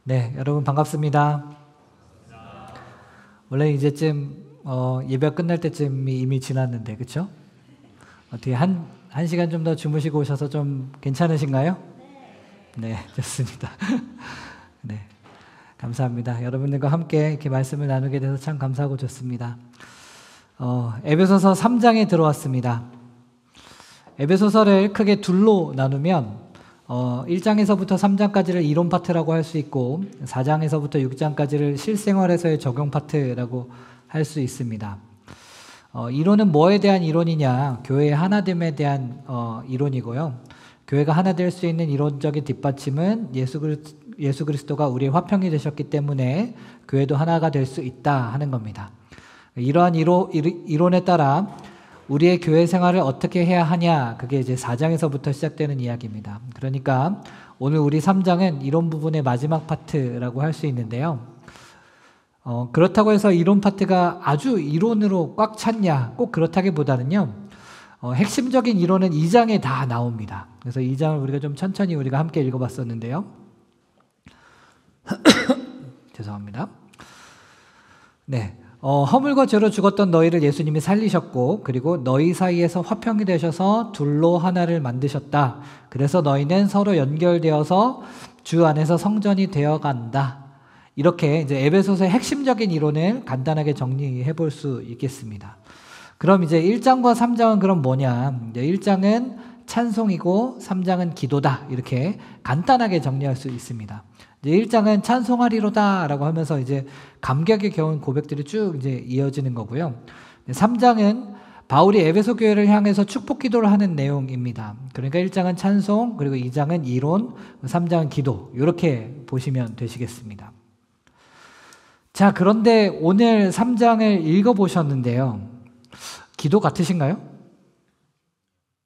네, 여러분 반갑습니다. 원래 이제쯤 예배 끝날 때쯤이 이미 지났는데, 그렇죠? 어떻게 한 시간 좀 더 주무시고 오셔서 좀 괜찮으신가요? 네, 좋습니다. 네, 감사합니다. 여러분들과 함께 이렇게 말씀을 나누게 돼서 참 감사하고 좋습니다. 에베소서 3장에 들어왔습니다. 에베소서를 크게 둘로 나누면 1장에서부터 3장까지를 이론 파트라고 할 수 있고 4장에서부터 6장까지를 실생활에서의 적용 파트라고 할 수 있습니다. 이론은 뭐에 대한 이론이냐? 교회의 하나됨에 대한 이론이고요. 교회가 하나 될 수 있는 이론적인 뒷받침은 예수 그리스도가 우리의 화평이 되셨기 때문에 교회도 하나가 될 수 있다 하는 겁니다. 이러한 이론에 따라 우리의 교회 생활을 어떻게 해야 하냐, 그게 이제 4장에서부터 시작되는 이야기입니다. 그러니까 오늘 우리 3장은 이론 부분의 마지막 파트라고 할 수 있는데요. 그렇다고 해서 이론 파트가 아주 이론으로 꽉 찼냐, 꼭 그렇다기보다는요, 핵심적인 이론은 2장에 다 나옵니다. 그래서 2장을 우리가 좀 천천히 우리가 함께 읽어봤었는데요. 죄송합니다. 네. 허물과 죄로 죽었던 너희를 예수님이 살리셨고, 그리고 너희 사이에서 화평이 되셔서 둘로 하나를 만드셨다. 그래서 너희는 서로 연결되어서 주 안에서 성전이 되어간다. 이렇게 이제 에베소서의 핵심적인 이론을 간단하게 정리해 볼 수 있겠습니다. 그럼 이제 1장과 3장은 그럼 뭐냐? 이제 1장은 찬송이고 3장은 기도다. 이렇게 간단하게 정리할 수 있습니다. 이제 1장은 찬송하리로다 라고 하면서 이제 감격에 겨운 고백들이 쭉 이제 이어지는 거고요. 3장은 바울이 에베소 교회를 향해서 축복 기도를 하는 내용입니다. 그러니까 1장은 찬송, 그리고 2장은 이론, 3장은 기도. 이렇게 보시면 되시겠습니다. 자, 그런데 오늘 3장을 읽어보셨는데요. 기도 같으신가요?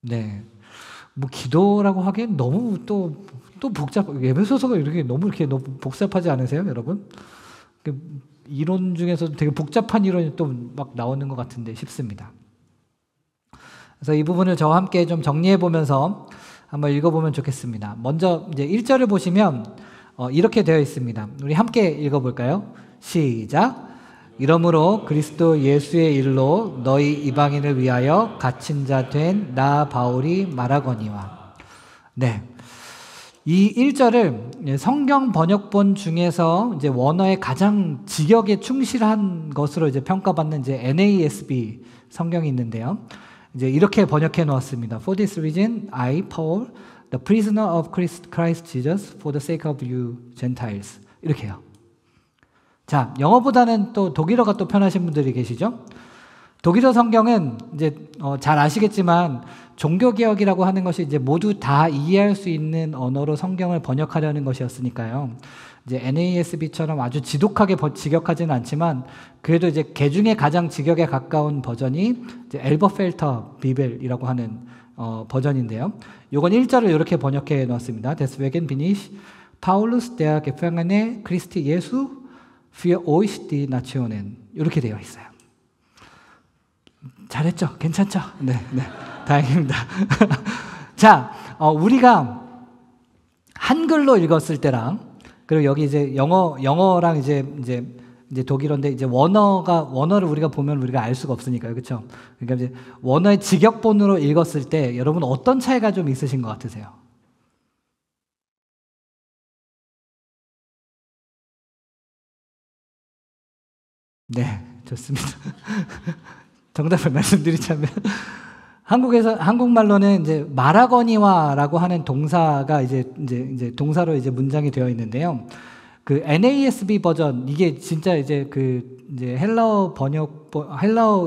네. 뭐 기도라고 하기엔 너무 또 에베소서가 너무 복잡하지 않으세요, 여러분? 이론 중에서도 되게 복잡한 이론이 또 막 나오는 것 같은데 싶습니다. 그래서 이 부분을 저와 함께 좀 정리해 보면서 한번 읽어보면 좋겠습니다. 먼저 이제 1절을 보시면 이렇게 되어 있습니다. 우리 함께 읽어볼까요? 시작. 이러므로 그리스도 예수의 일로 너희 이방인을 위하여 갇힌 자 된 나 바울이 말하거니와. 네. 이 1절을 성경 번역본 중에서 이제 원어에 가장 직역에 충실한 것으로 이제 평가받는 이제 NASB 성경이 있는데요. 이제 이렇게 번역해 놓았습니다. For this reason, I, Paul, the prisoner of Christ Jesus, for the sake of you Gentiles. 이렇게요. 자, 영어보다는 또 독일어가 또 편하신 분들이 계시죠? 독일어 성경은 이제 잘 아시겠지만 종교개혁이라고 하는 것이 이제 모두 다 이해할 수 있는 언어로 성경을 번역하려는 것이었으니까요. 이제 NASB처럼 아주 지독하게 직역하지는 않지만 그래도 이제 개 중에 가장 직역에 가까운 버전이 이제 엘버펠터 비벨이라고 하는 버전인데요. 요건 1절을 이렇게 번역해 놓았습니다. Deswegen bin ich Paulus der Gefangene Christi Jesu für euch die Nationen. 이렇게 되어 있어요. 잘했죠? 괜찮죠? 네, 네. 다행입니다. 자, 우리가 한글로 읽었을 때랑, 그리고 여기 이제 영어랑 이제 독일어인데, 이제 원어를 우리가 보면 우리가 알 수가 없으니까요. 그렇죠? 그러니까 이제 원어의 직역본으로 읽었을 때 여러분 어떤 차이가 좀 있으신 것 같으세요? 네, 좋습니다. 정답을 말씀드리자면 한국말로는 이제 말하거니와라고 하는 동사가 이제 동사로 이제 문장이 되어 있는데요. 그 NASB 버전, 이게 진짜 이제 이제 헬라어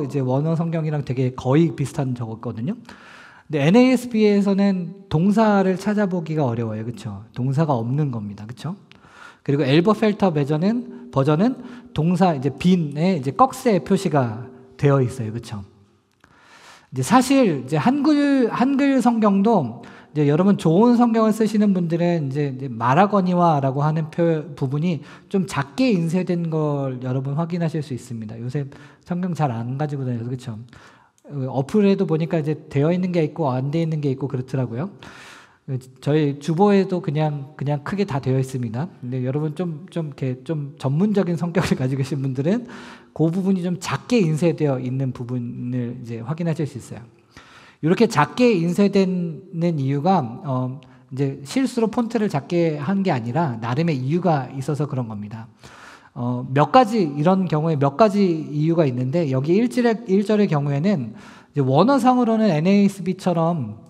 이제 원어 성경이랑 되게 거의 비슷한 저거거든요. 근데 NASB에서는 동사를 찾아보기가 어려워요. 그렇죠? 동사가 없는 겁니다. 그렇죠? 그리고 엘버펠터 버전은 동사 이제 빈에 이제 꺽쇠 표시가 되어 있어요. 그렇죠? 이제 사실 이제 한글 성경도 이제 여러분 좋은 성경을 쓰시는 분들은 이제 말하거니와라고 하는 부분이 좀 작게 인쇄된 걸 여러분 확인하실 수 있습니다. 요새 성경 잘 안 가지고 다녀서. 그렇죠? 어플에도 보니까 이제 되어 있는 게 있고 안 되어 있는 게 있고 그렇더라고요. 저희 주보에도 그냥 크게 다 되어 있습니다. 근데 여러분 이렇게 좀 전문적인 성격을 가지고 계신 분들은 그 부분이 좀 작게 인쇄되어 있는 부분을 이제 확인하실 수 있어요. 이렇게 작게 인쇄되는 이유가 이제 실수로 폰트를 작게 한 게 아니라 나름의 이유가 있어서 그런 겁니다. 몇 가지 이런 경우에 몇 가지 이유가 있는데 여기 1절의 경우에는 이제 원어상으로는 NASB처럼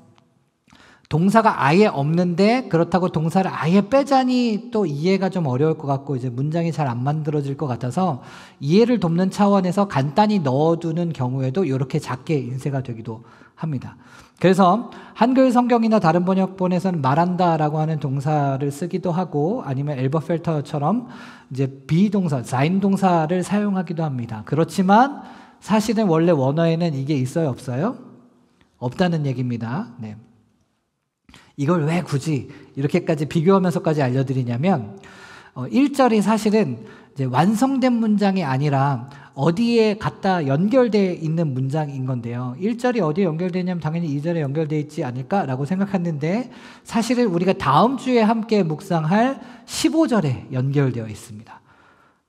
동사가 아예 없는데 그렇다고 동사를 아예 빼자니 또 이해가 좀 어려울 것 같고 이제 문장이 잘 안 만들어질 것 같아서 이해를 돕는 차원에서 간단히 넣어두는 경우에도 이렇게 작게 인쇄가 되기도 합니다. 그래서 한글 성경이나 다른 번역본에서는 말한다라고 하는 동사를 쓰기도 하고 아니면 엘버펠터처럼 이제 비동사, sein 동사를 사용하기도 합니다. 그렇지만 사실은 원래 원어에는 이게 있어요, 없어요? 없다는 얘기입니다. 네. 이걸 왜 굳이 이렇게까지 비교하면서까지 알려드리냐면 1절이 사실은 이제 완성된 문장이 아니라 어디에 갖다 연결되어 있는 문장인 건데요. 1절이 어디에 연결되어 있냐면 당연히 2절에 연결되어 있지 않을까라고 생각했는데 사실은 우리가 다음 주에 함께 묵상할 15절에 연결되어 있습니다.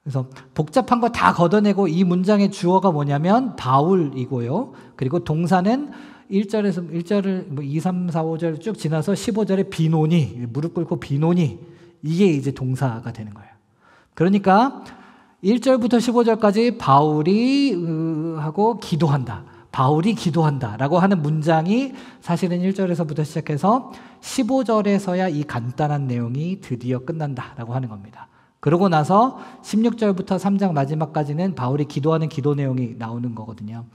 그래서 복잡한 거 다 걷어내고 이 문장의 주어가 뭐냐면 바울이고요. 그리고 동사는 1절을 2, 3, 4, 5절 쭉 지나서 15절에 비노니, 무릎 꿇고 비노니, 이게 이제 동사가 되는 거예요. 그러니까 1절부터 15절까지 바울이 하고 기도한다. 바울이 기도한다 라고 하는 문장이 사실은 1절에서부터 시작해서 15절에서야 이 간단한 내용이 드디어 끝난다 라고 하는 겁니다. 그러고 나서 16절부터 3장 마지막까지는 바울이 기도하는 기도 내용이 나오는 거거든요.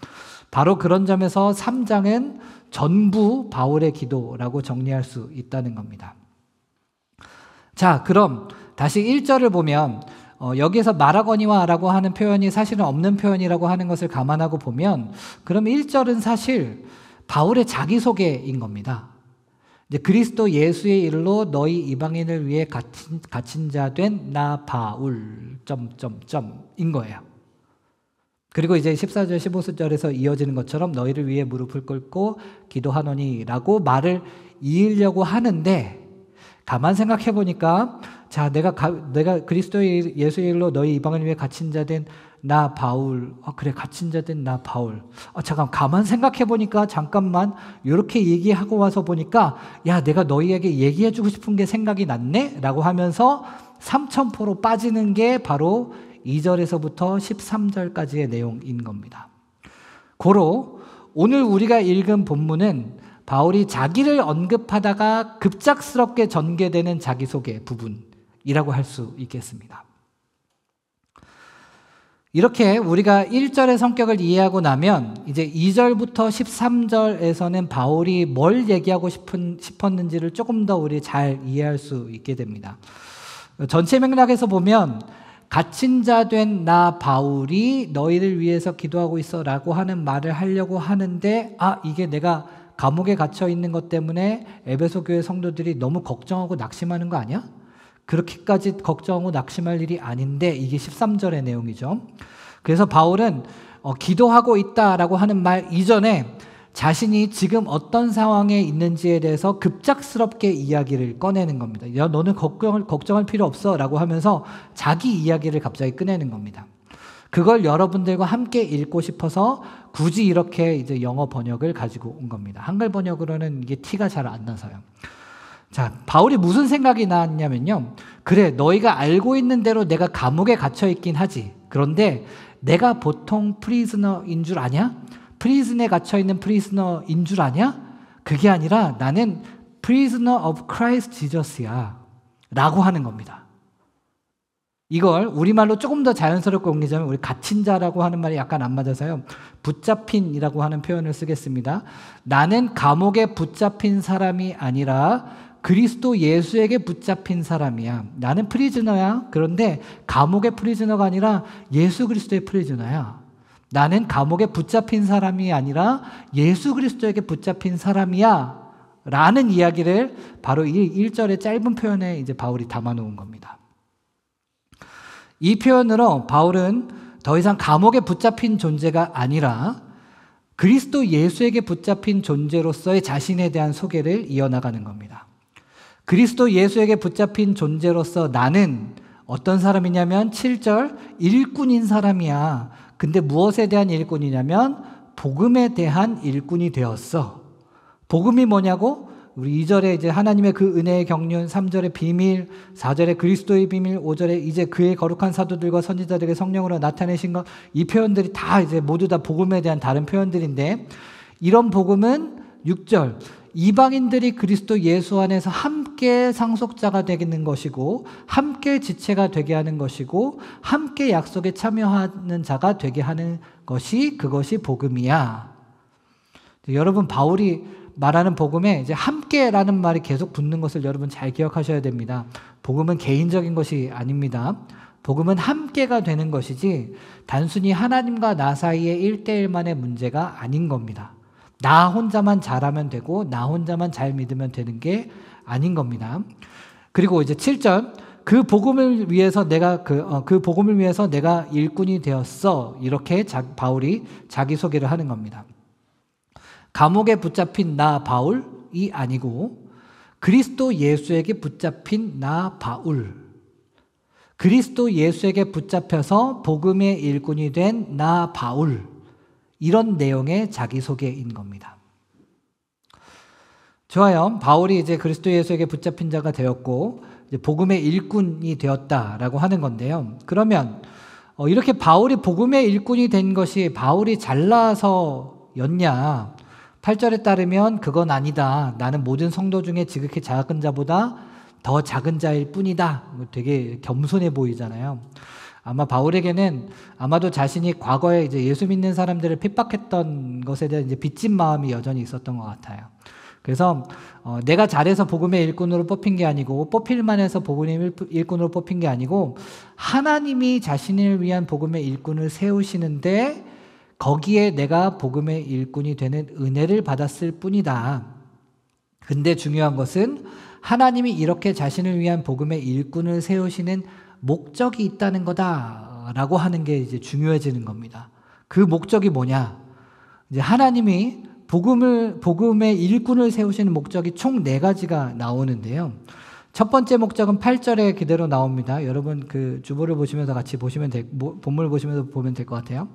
바로 그런 점에서 3장은 전부 바울의 기도라고 정리할 수 있다는 겁니다. 자, 그럼 다시 1절을 보면 여기에서 말하거니와 라고 하는 표현이 사실은 없는 표현이라고 하는 것을 감안하고 보면 그럼 1절은 사실 바울의 자기소개인 겁니다. 이제 그리스도 예수의 일로 너희 이방인을 위해 갇힌 자 된 나 바울 인 거예요. 그리고 이제 14절 15절에서 이어지는 것처럼 너희를 위해 무릎을 꿇고 기도하노니라고 말을 이으려고 하는데 가만 생각해 보니까 자 내가 그리스도의 예수의 일로 너희 이방인을 위해 갇힌 자 된 나 바울 그래 갇힌 자 된 나 바울 잠깐 가만 생각해 보니까 잠깐만 이렇게 얘기하고 와서 보니까 야 내가 너희에게 얘기해 주고 싶은 게 생각이 났네 라고 하면서 삼천포로 빠지는 게 바로 2절에서부터 13절까지의 내용인 겁니다. 고로 오늘 우리가 읽은 본문은 바울이 자기를 언급하다가 급작스럽게 전개되는 자기소개 부분이라고 할 수 있겠습니다. 이렇게 우리가 1절의 성격을 이해하고 나면 이제 2절부터 13절에서는 바울이 뭘 얘기하고 싶었는지를 조금 더 우리 잘 이해할 수 있게 됩니다. 전체 맥락에서 보면 갇힌 자 된 나 바울이 너희를 위해서 기도하고 있어 라고 하는 말을 하려고 하는데 이게 내가 감옥에 갇혀 있는 것 때문에 에베소 교회 성도들이 너무 걱정하고 낙심하는 거 아니야? 그렇게까지 걱정하고 낙심할 일이 아닌데 이게 13절의 내용이죠. 그래서 바울은 기도하고 있다라고 하는 말 이전에 자신이 지금 어떤 상황에 있는지에 대해서 급작스럽게 이야기를 꺼내는 겁니다. 야, 너는 걱정할 필요 없어 라고 하면서 자기 이야기를 갑자기 꺼내는 겁니다. 그걸 여러분들과 함께 읽고 싶어서 굳이 이렇게 이제 영어 번역을 가지고 온 겁니다. 한글 번역으로는 이게 티가 잘 안 나서요. 자, 바울이 무슨 생각이 나왔냐면요. 그래, 너희가 알고 있는 대로 내가 감옥에 갇혀 있긴 하지. 그런데 내가 보통 프리즈너인 줄 아냐? 프리즌에 갇혀 있는 프리즈너인 줄 아냐? 그게 아니라 나는 prisoner of Christ Jesus야 라고 하는 겁니다. 이걸 우리말로 조금 더 자연스럽게 옮기자면 우리 갇힌 자라고 하는 말이 약간 안 맞아서요. 붙잡힌이라고 하는 표현을 쓰겠습니다. 나는 감옥에 붙잡힌 사람이 아니라 그리스도 예수에게 붙잡힌 사람이야. 나는 프리즈너야. 그런데 감옥의 프리즈너가 아니라 예수 그리스도의 프리즈너야. 나는 감옥에 붙잡힌 사람이 아니라 예수 그리스도에게 붙잡힌 사람이야. 라는 이야기를 바로 이 1절의 짧은 표현에 이제 바울이 담아놓은 겁니다. 이 표현으로 바울은 더 이상 감옥에 붙잡힌 존재가 아니라 그리스도 예수에게 붙잡힌 존재로서의 자신에 대한 소개를 이어나가는 겁니다. 그리스도 예수에게 붙잡힌 존재로서 나는 어떤 사람이냐면 7절 일꾼인 사람이야. 근데 무엇에 대한 일꾼이냐면 복음에 대한 일꾼이 되었어. 복음이 뭐냐고? 우리 2절에 이제 하나님의 그 은혜의 경륜, 3절에 비밀, 4절에 그리스도의 비밀, 5절에 이제 그의 거룩한 사도들과 선지자들에게 성령으로 나타내신 것, 이 표현들이 다 이제 모두 다 복음에 대한 다른 표현들인데, 이런 복음은 6절 이방인들이 그리스도 예수 안에서 함께 상속자가 되는 것이고 함께 지체가 되게 하는 것이고 함께 약속에 참여하는 자가 되게 하는 것이 그것이 복음이야. 여러분, 바울이 말하는 복음에 이제 함께라는 말이 계속 붙는 것을 여러분 잘 기억하셔야 됩니다. 복음은 개인적인 것이 아닙니다. 복음은 함께가 되는 것이지 단순히 하나님과 나 사이의 1대1만의 문제가 아닌 겁니다. 나 혼자만 잘하면 되고 나 혼자만 잘 믿으면 되는 게 아닌 겁니다. 그리고 이제 7절 그 복음을 위해서 내가 그 복음을 위해서 내가 일꾼이 되었어. 이렇게 바울이 자기소개를 하는 겁니다. 감옥에 붙잡힌 나 바울이 아니고 그리스도 예수에게 붙잡힌 나 바울. 그리스도 예수에게 붙잡혀서 복음의 일꾼이 된 나 바울. 이런 내용의 자기소개인 겁니다. 좋아요. 바울이 이제 그리스도 예수에게 붙잡힌 자가 되었고 이제 복음의 일꾼이 되었다라고 하는 건데요. 그러면 이렇게 바울이 복음의 일꾼이 된 것이 바울이 잘나서였냐? 8절에 따르면 그건 아니다. 나는 모든 성도 중에 지극히 작은 자보다 더 작은 자일 뿐이다. 되게 겸손해 보이잖아요. 아마 바울에게는 아마도 자신이 과거에 이제 예수 믿는 사람들을 핍박했던 것에 대한 이제 빚진 마음이 여전히 있었던 것 같아요. 그래서 내가 잘해서 복음의 일꾼으로 뽑힌 게 아니고 뽑힐만 해서 복음의 일꾼으로 뽑힌 게 아니고 하나님이 자신을 위한 복음의 일꾼을 세우시는데 거기에 내가 복음의 일꾼이 되는 은혜를 받았을 뿐이다. 근데 중요한 것은 하나님이 이렇게 자신을 위한 복음의 일꾼을 세우시는 목적이 있다는 거다라고 하는 게 이제 중요해지는 겁니다. 그 목적이 뭐냐? 이제 하나님이 복음의 일꾼을 세우시는 목적이 총 4가지가 나오는데요. 첫 번째 목적은 8절에 그대로 나옵니다. 여러분 그 주보를 보시면서 같이 본문을 보시면서 보면 될 것 같아요.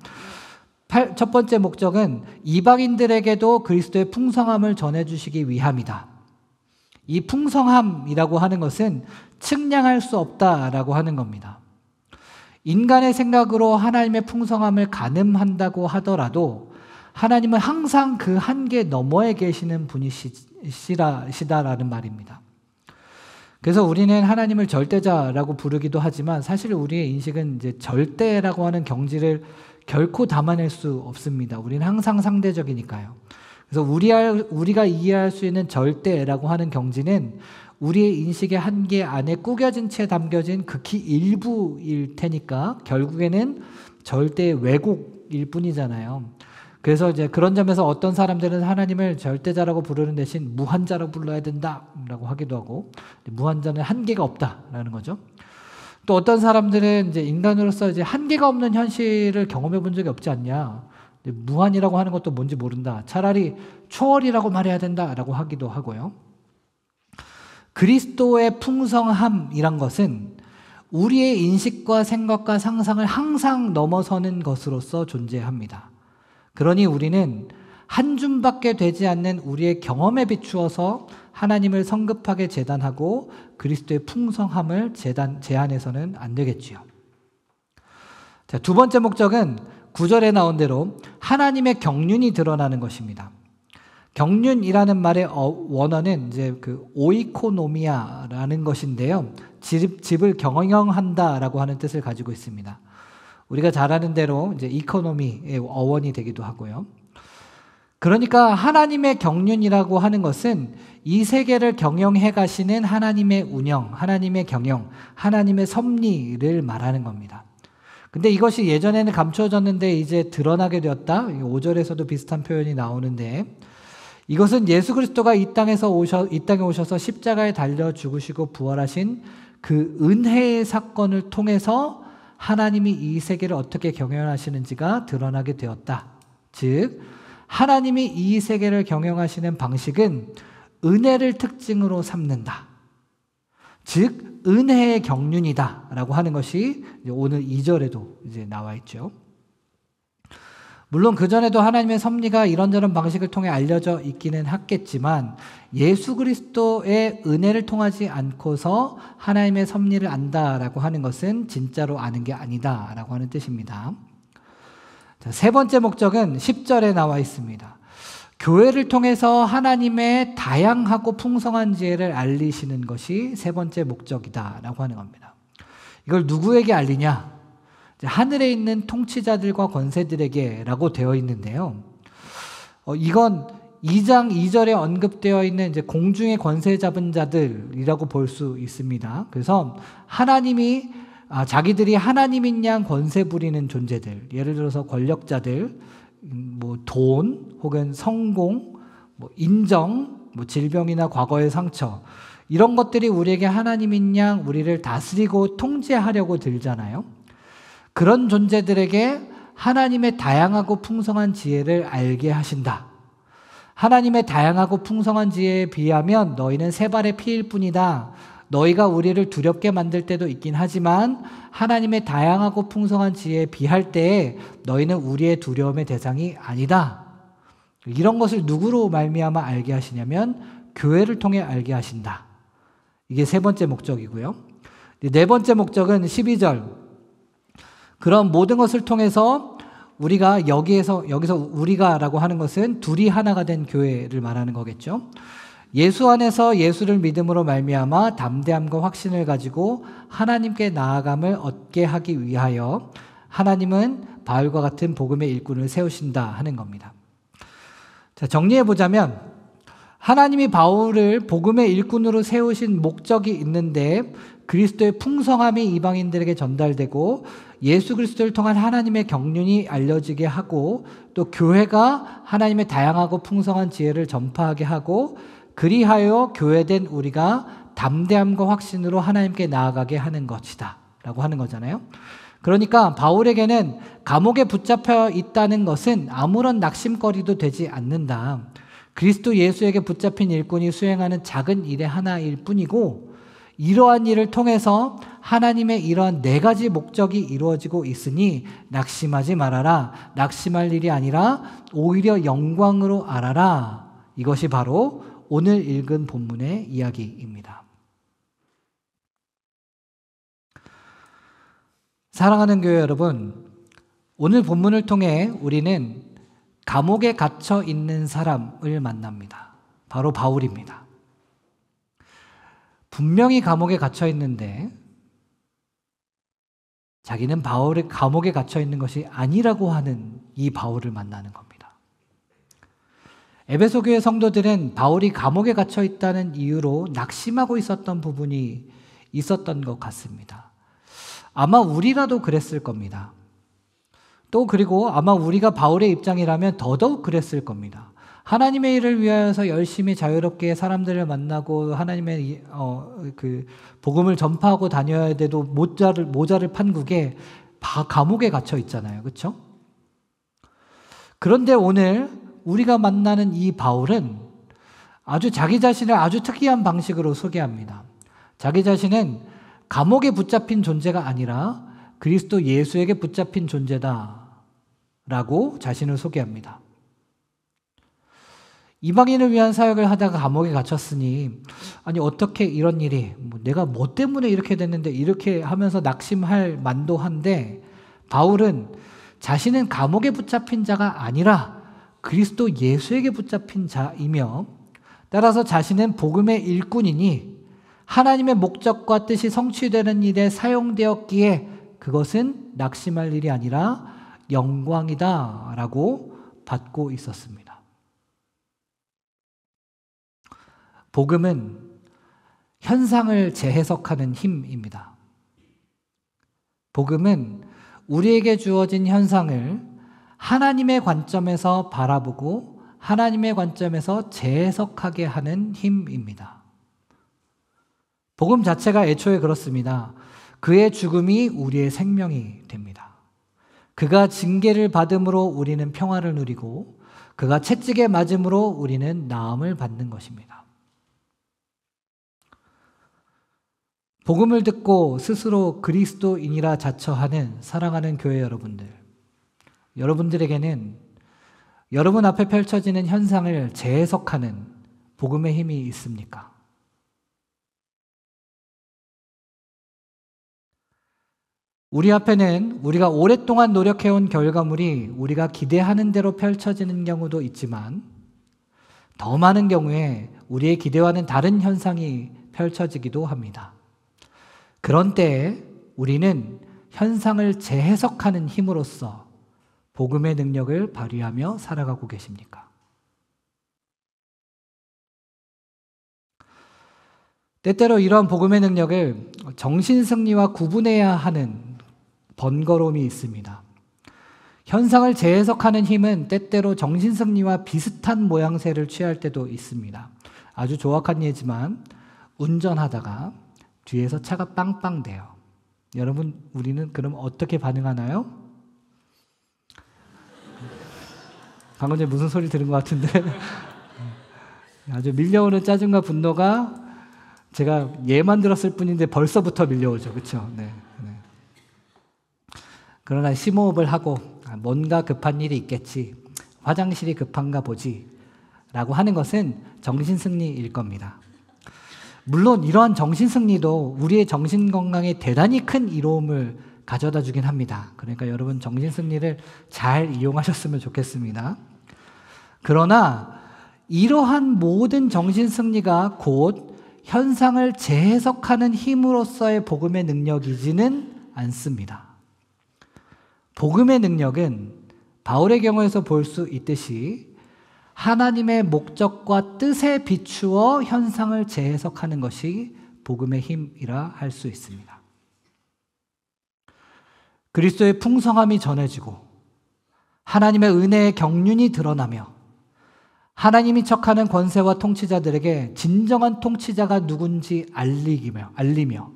첫 번째 목적은 이방인들에게도 그리스도의 풍성함을 전해주시기 위함이다. 이 풍성함이라고 하는 것은 측량할 수 없다라고 하는 겁니다. 인간의 생각으로 하나님의 풍성함을 가늠한다고 하더라도 하나님은 항상 그 한계 너머에 계시는 분이시다라는 말입니다. 그래서 우리는 하나님을 절대자라고 부르기도 하지만 사실 우리의 인식은 이제 절대라고 하는 경지를 결코 담아낼 수 없습니다. 우리는 항상 상대적이니까요. 그래서 우리가 이해할 수 있는 절대라고 하는 경지는 우리의 인식의 한계 안에 꾸겨진 채 담겨진 극히 일부일 테니까 결국에는 절대의 왜곡일 뿐이잖아요. 그래서 이제 그런 점에서 어떤 사람들은 하나님을 절대자라고 부르는 대신 무한자라고 불러야 된다라고 하기도 하고 무한자는 한계가 없다라는 거죠. 또 어떤 사람들은 이제 인간으로서 이제 한계가 없는 현실을 경험해 본 적이 없지 않냐. 무한이라고 하는 것도 뭔지 모른다. 차라리 초월이라고 말해야 된다라고 하기도 하고요. 그리스도의 풍성함이란 것은 우리의 인식과 생각과 상상을 항상 넘어서는 것으로서 존재합니다. 그러니 우리는 한 줌밖에 되지 않는 우리의 경험에 비추어서 하나님을 성급하게 재단하고 그리스도의 풍성함을 제한해서는 안 되겠지요. 자, 두 번째 목적은 9절에 나온 대로 하나님의 경륜이 드러나는 것입니다. 경륜이라는 말의 원어는 이제 그 오이코노미아라는 것인데요. 집을 경영한다라고 하는 뜻을 가지고 있습니다. 우리가 잘 아는 대로 이제 이코노미의 어원이 되기도 하고요. 그러니까 하나님의 경륜이라고 하는 것은 이 세계를 경영해 가시는 하나님의 운영, 하나님의 경영, 하나님의 섭리를 말하는 겁니다. 근데 이것이 예전에는 감추어졌는데 이제 드러나게 되었다. 5절에서도 비슷한 표현이 나오는데 이것은 예수 그리스도가 이 땅에 오셔서 십자가에 달려 죽으시고 부활하신 그 은혜의 사건을 통해서 하나님이 이 세계를 어떻게 경영하시는지가 드러나게 되었다. 즉 하나님이 이 세계를 경영하시는 방식은 은혜를 특징으로 삼는다. 즉 은혜의 경륜이다라고 하는 것이 오늘 2절에도 이제 나와 있죠. 물론 그전에도 하나님의 섭리가 이런저런 방식을 통해 알려져 있기는 했겠지만 예수 그리스도의 은혜를 통하지 않고서 하나님의 섭리를 안다라고 하는 것은 진짜로 아는 게 아니다라고 하는 뜻입니다. 자, 세 번째 목적은 10절에 나와 있습니다. 교회를 통해서 하나님의 다양하고 풍성한 지혜를 알리시는 것이 세 번째 목적이다라고 하는 겁니다. 이걸 누구에게 알리냐? 하늘에 있는 통치자들과 권세들에게라고 되어 있는데요. 이건 2장 2절에 언급되어 있는 이제 공중의 권세 잡은 자들이라고 볼 수 있습니다. 그래서 하나님이 자기들이 하나님인 양 권세 부리는 존재들, 예를 들어서 권력자들, 뭐 돈 혹은 성공, 뭐 인정, 뭐 질병이나 과거의 상처, 이런 것들이 우리에게 하나님인 양 우리를 다스리고 통제하려고 들잖아요. 그런 존재들에게 하나님의 다양하고 풍성한 지혜를 알게 하신다. 하나님의 다양하고 풍성한 지혜에 비하면 너희는 세 발의 피일 뿐이다. 너희가 우리를 두렵게 만들 때도 있긴 하지만 하나님의 다양하고 풍성한 지혜에 비할 때에 너희는 우리의 두려움의 대상이 아니다. 이런 것을 누구로 말미암아 알게 하시냐면 교회를 통해 알게 하신다. 이게 세 번째 목적이고요. 네 번째 목적은 12절. 그런 모든 것을 통해서 우리가 여기서 우리가라고 하는 것은 둘이 하나가 된 교회를 말하는 거겠죠. 예수 안에서 예수를 믿음으로 말미암아 담대함과 확신을 가지고 하나님께 나아감을 얻게 하기 위하여 하나님은 바울과 같은 복음의 일꾼을 세우신다 하는 겁니다. 자, 정리해 보자면 하나님이 바울을 복음의 일꾼으로 세우신 목적이 있는데 그리스도의 풍성함이 이방인들에게 전달되고 예수 그리스도를 통한 하나님의 경륜이 알려지게 하고 또 교회가 하나님의 다양하고 풍성한 지혜를 전파하게 하고 그리하여 교회된 우리가 담대함과 확신으로 하나님께 나아가게 하는 것이다 라고 하는 거잖아요. 그러니까 바울에게는 감옥에 붙잡혀 있다는 것은 아무런 낙심거리도 되지 않는다. 그리스도 예수에게 붙잡힌 일꾼이 수행하는 작은 일의 하나일 뿐이고 이러한 일을 통해서 하나님의 이러한 네 가지 목적이 이루어지고 있으니 낙심하지 말아라. 낙심할 일이 아니라 오히려 영광으로 알아라. 이것이 바로 오늘 읽은 본문의 이야기입니다. 사랑하는 교회 여러분, 오늘 본문을 통해 우리는 감옥에 갇혀 있는 사람을 만납니다. 바로 바울입니다. 분명히 감옥에 갇혀 있는데 자기는 바울이 감옥에 갇혀 있는 것이 아니라고 하는 이 바울을 만나는 겁니다. 에베소 교회 성도들은 바울이 감옥에 갇혀 있다는 이유로 낙심하고 있었던 부분이 있었던 것 같습니다. 아마 우리라도 그랬을 겁니다. 또 그리고 아마 우리가 바울의 입장이라면 더더욱 그랬을 겁니다. 하나님의 일을 위하여서 열심히 자유롭게 사람들을 만나고 하나님의 그 복음을 전파하고 다녀야 돼도 모자를 판국에 감옥에 갇혀 있잖아요. 그렇죠? 그런데 오늘 우리가 만나는 이 바울은 아주 자기 자신을 아주 특이한 방식으로 소개합니다. 자기 자신은 감옥에 붙잡힌 존재가 아니라 그리스도 예수에게 붙잡힌 존재다라고 자신을 소개합니다. 이방인을 위한 사역을 하다가 감옥에 갇혔으니 아니 어떻게 이런 일이 내가 뭐 때문에 이렇게 됐는데 이렇게 하면서 낙심할 만도 한데 바울은 자신은 감옥에 붙잡힌 자가 아니라 그리스도 예수에게 붙잡힌 자이며 따라서 자신은 복음의 일꾼이니 하나님의 목적과 뜻이 성취되는 일에 사용되었기에 그것은 낙심할 일이 아니라 영광이다라고 받고 있었습니다. 복음은 현상을 재해석하는 힘입니다. 복음은 우리에게 주어진 현상을 하나님의 관점에서 바라보고 하나님의 관점에서 재해석하게 하는 힘입니다. 복음 자체가 애초에 그렇습니다. 그의 죽음이 우리의 생명이 됩니다. 그가 징계를 받음으로 우리는 평화를 누리고 그가 채찍에 맞음으로 우리는 나음을 받는 것입니다. 복음을 듣고 스스로 그리스도인이라 자처하는 사랑하는 교회 여러분들, 여러분들에게는 여러분 앞에 펼쳐지는 현상을 재해석하는 복음의 힘이 있습니까? 우리 앞에는 우리가 오랫동안 노력해온 결과물이 우리가 기대하는 대로 펼쳐지는 경우도 있지만 더 많은 경우에 우리의 기대와는 다른 현상이 펼쳐지기도 합니다. 그런 때에 우리는 현상을 재해석하는 힘으로써 복음의 능력을 발휘하며 살아가고 계십니까? 때때로 이러한 복음의 능력을 정신승리와 구분해야 하는 번거로움이 있습니다. 현상을 재해석하는 힘은 때때로 정신승리와 비슷한 모양새를 취할 때도 있습니다. 아주 조악한 예지만 운전하다가 뒤에서 차가 빵빵 돼요. 여러분, 우리는 그럼 어떻게 반응하나요? 방금 전에 무슨 소리 들은 것 같은데 아주 밀려오는 짜증과 분노가 제가 예만 들었을 뿐인데 벌써부터 밀려오죠. 그렇죠? 네. 그러나 심호흡을 하고 뭔가 급한 일이 있겠지, 화장실이 급한가 보지 라고 하는 것은 정신승리일 겁니다. 물론 이러한 정신승리도 우리의 정신건강에 대단히 큰 이로움을 가져다 주긴 합니다. 그러니까 여러분 정신승리를 잘 이용하셨으면 좋겠습니다. 그러나 이러한 모든 정신승리가 곧 현상을 재해석하는 힘으로써의 복음의 능력이지는 않습니다. 복음의 능력은 바울의 경우에서 볼 수 있듯이 하나님의 목적과 뜻에 비추어 현상을 재해석하는 것이 복음의 힘이라 할 수 있습니다. 그리스도의 풍성함이 전해지고 하나님의 은혜의 경륜이 드러나며 하나님이 척하는 권세와 통치자들에게 진정한 통치자가 누군지 알리며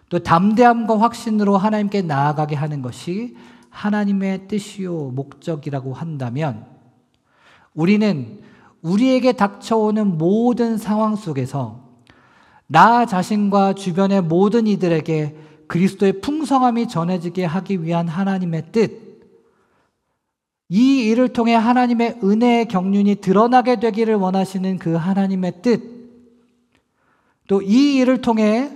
또 담대함과 확신으로 하나님께 나아가게 하는 것이 하나님의 뜻이요 목적이라고 한다면 우리는 우리에게 닥쳐오는 모든 상황 속에서 나 자신과 주변의 모든 이들에게 그리스도의 풍성함이 전해지게 하기 위한 하나님의 뜻, 이 일을 통해 하나님의 은혜의 경륜이 드러나게 되기를 원하시는 그 하나님의 뜻, 또 이 일을 통해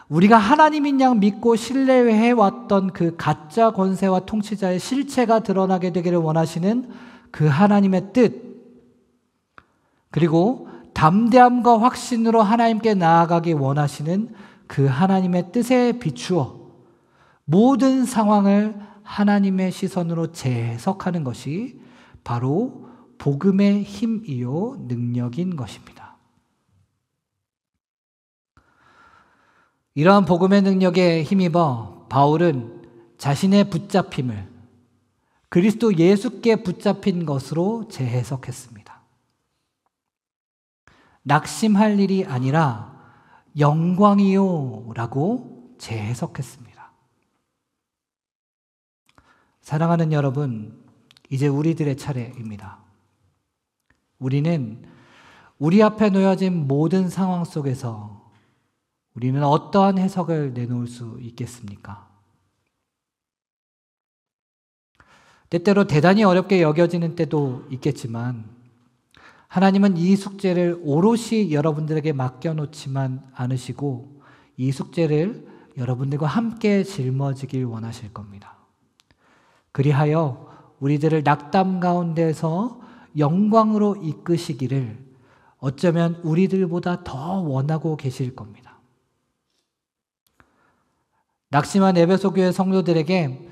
우리가 하나님인 양 믿고 신뢰해왔던 그 가짜 권세와 통치자의 실체가 드러나게 되기를 원하시는 그 하나님의 뜻, 그리고 담대함과 확신으로 하나님께 나아가기 원하시는 그 하나님의 뜻에 비추어 모든 상황을 하나님의 시선으로 재해석하는 것이 바로 복음의 힘이요 능력인 것입니다. 이러한 복음의 능력에 힘입어 바울은 자신의 붙잡힘을 그리스도 예수께 붙잡힌 것으로 재해석했습니다. 낙심할 일이 아니라 영광이요 라고 재해석했습니다. 사랑하는 여러분, 이제 우리들의 차례입니다. 우리는 우리 앞에 놓여진 모든 상황 속에서 우리는 어떠한 해석을 내놓을 수 있겠습니까? 때때로 대단히 어렵게 여겨지는 때도 있겠지만 하나님은 이 숙제를 오롯이 여러분들에게 맡겨놓지만 않으시고 이 숙제를 여러분들과 함께 짊어지길 원하실 겁니다. 그리하여 우리들을 낙담 가운데서 영광으로 이끄시기를 어쩌면 우리들보다 더 원하고 계실 겁니다. 낙심한 에베소 교회 성도들에게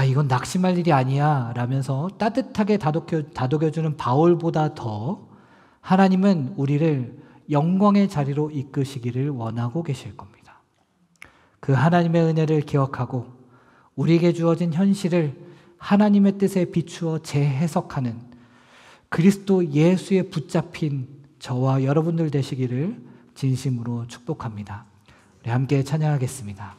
이건 낙심할 일이 아니야 라면서 따뜻하게 다독여주는 바울보다 더 하나님은 우리를 영광의 자리로 이끄시기를 원하고 계실 겁니다. 그 하나님의 은혜를 기억하고 우리에게 주어진 현실을 하나님의 뜻에 비추어 재해석하는 그리스도 예수에 붙잡힌 저와 여러분들 되시기를 진심으로 축복합니다. 우리 함께 찬양하겠습니다.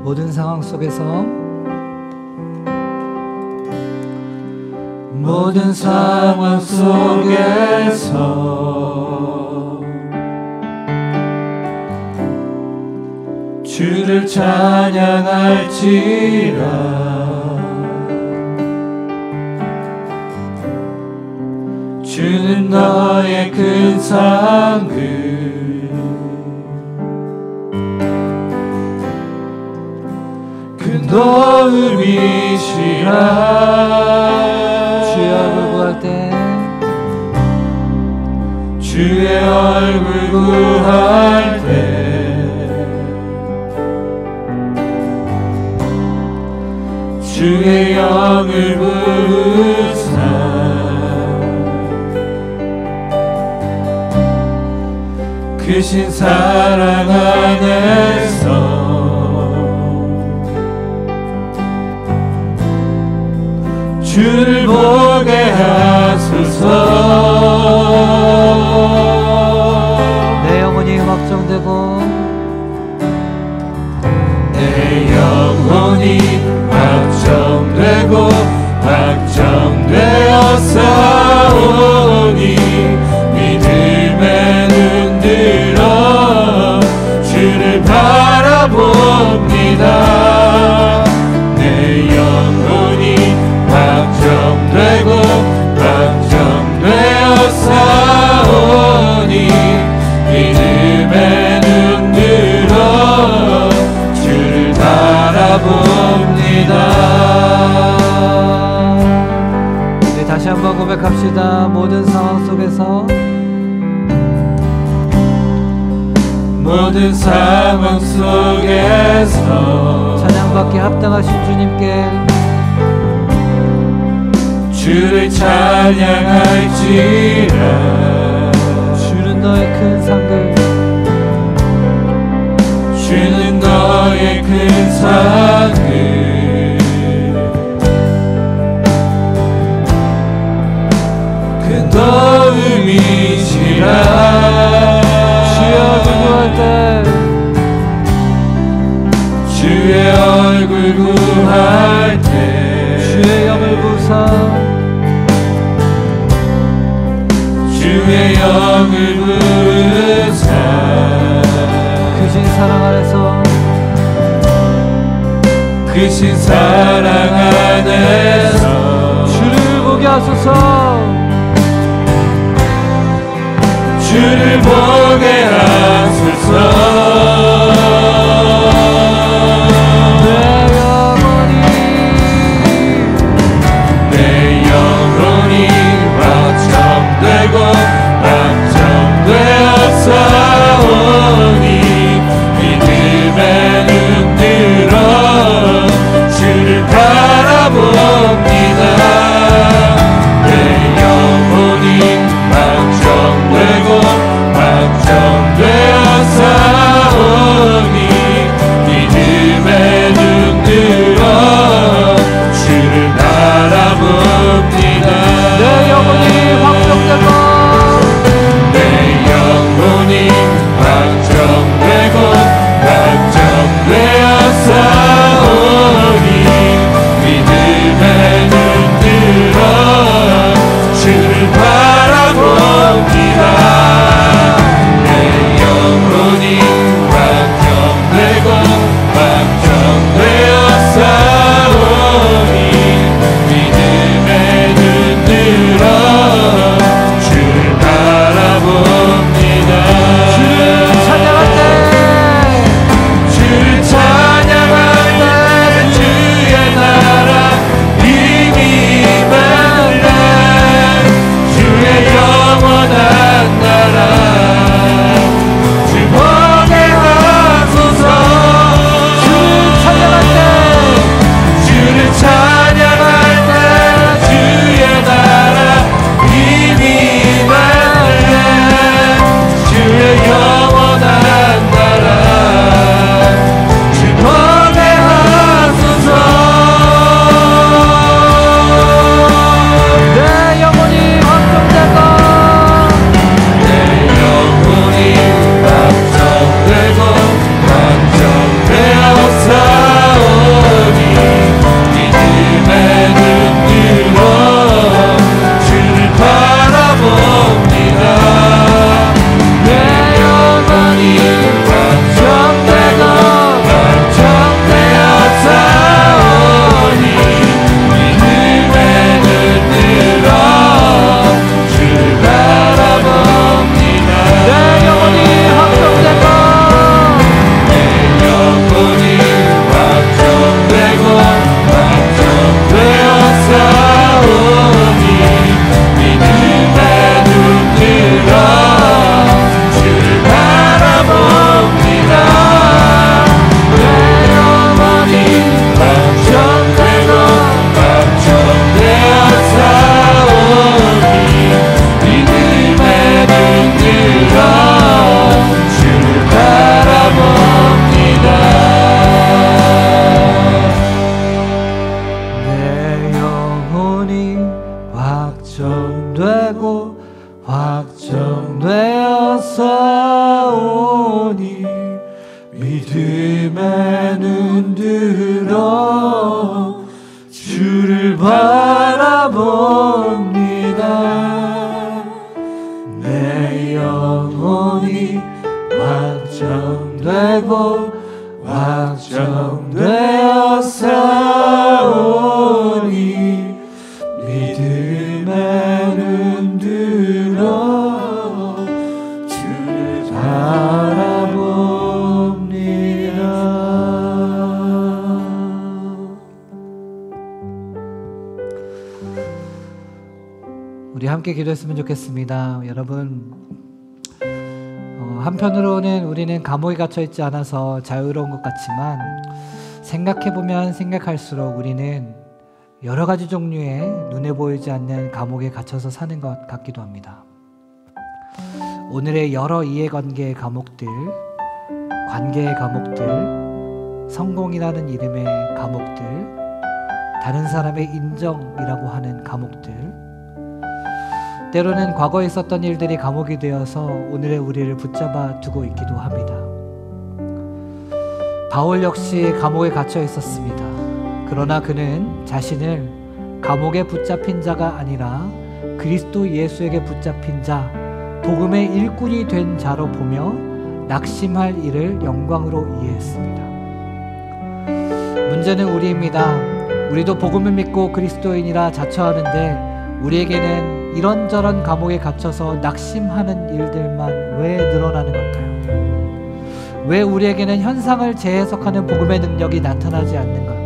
모든 상황 속에서 모든 상황 속에서 주를 찬양할지라. 주는 너의 큰 상을 큰 도움이시라. 주의 얼굴 구할 때 주의 얼굴 구할 때 주의 영을 부으사 크신 사랑 안에서 주를 보게 하소서. 내 영혼이 확정되고 내 영혼이 확정되고 확정되어 싸우니 믿음에 눈들어 주를 바라봅니다. 내 영혼이 확정되고 확정되어 싸우니 믿음에 눈들어 주를 바라봅니다. 네, 다시 한번 고백합시다. 모든 상황 속에서 모든 상황 속에서 찬양받기 합당하신 주님께 주를 찬양할지라. 주는 너의 큰 상을 주는 너의 큰 상을 큰 도움이시라. 주의 얼굴 구할 때 주의 얼굴 구할 때 주의 영을 부사 주의 영을 부으사 크신 사랑 안에서 크신 사랑 안에서 주를 보게 하소서. 주를 보게 하소서. 내 영혼이 확정되고 확정되어 싸우니 믿음에 눈들어 주를 바라봅니다. 내 영혼이 확정되고 확정되어 싸우니 주를 바라봅니다. 내 영혼이 확정되고 확정되어 싸우니 믿음의 눈 들어 주를 바라봅니다. 우리 함께 기도했으면 좋겠습니다. 여러분, 한편으로는 우리는 감옥에 갇혀 있지 않아서 자유로운 것 같지만 생각해보면 생각할수록 우리는 여러 가지 종류의 눈에 보이지 않는 감옥에 갇혀서 사는 것 같기도 합니다. 오늘의 여러 이해관계의 감옥들, 관계의 감옥들, 성공이라는 이름의 감옥들, 다른 사람의 인정이라고 하는 감옥들, 때로는 과거에 있었던 일들이 감옥이 되어서 오늘의 우리를 붙잡아 두고 있기도 합니다. 바울 역시 감옥에 갇혀 있었습니다. 그러나 그는 자신을 감옥에 붙잡힌 자가 아니라 그리스도 예수에게 붙잡힌 자, 복음의 일꾼이 된 자로 보며 낙심할 일을 영광으로 이해했습니다. 문제는 우리입니다. 우리도 복음을 믿고 그리스도인이라 자처하는데 우리에게는 이런저런 감옥에 갇혀서 낙심하는 일들만 왜 늘어나는 걸까요? 왜 우리에게는 현상을 재해석하는 복음의 능력이 나타나지 않는 걸까요?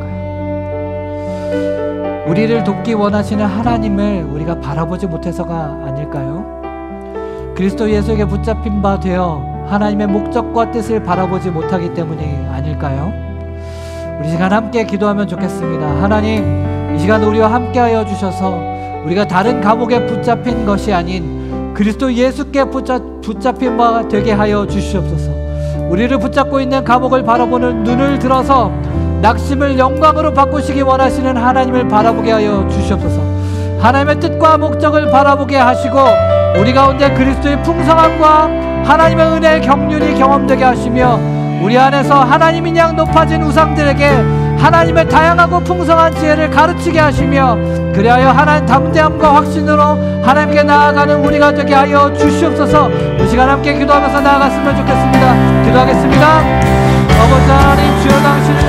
우리를 돕기 원하시는 하나님을 우리가 바라보지 못해서가 아닐까요? 그리스도 예수에게 붙잡힌 바 되어 하나님의 목적과 뜻을 바라보지 못하기 때문이 아닐까요? 우리 시간 함께 기도하면 좋겠습니다. 하나님, 이 시간 우리와 함께하여 주셔서 우리가 다른 감옥에 붙잡힌 것이 아닌 그리스도 예수께 붙잡힌 바 되게 하여 주시옵소서. 우리를 붙잡고 있는 감옥을 바라보는 눈을 들어서 낙심을 영광으로 바꾸시기 원하시는 하나님을 바라보게 하여 주시옵소서. 하나님의 뜻과 목적을 바라보게 하시고 우리 가운데 그리스도의 풍성함과 하나님의 은혜의 경륜이 경험되게 하시며 우리 안에서 하나님인 양 높아진 우상들에게 하나님의 다양하고 풍성한 지혜를 가르치게 하시며 그리하여 하나님 담대함과 확신으로 하나님께 나아가는 우리가 되게 하여 주시옵소서. 이 시간 함께 기도하면서 나아갔으면 좋겠습니다. 기도하겠습니다. 아버지 하나님, 주여 당신을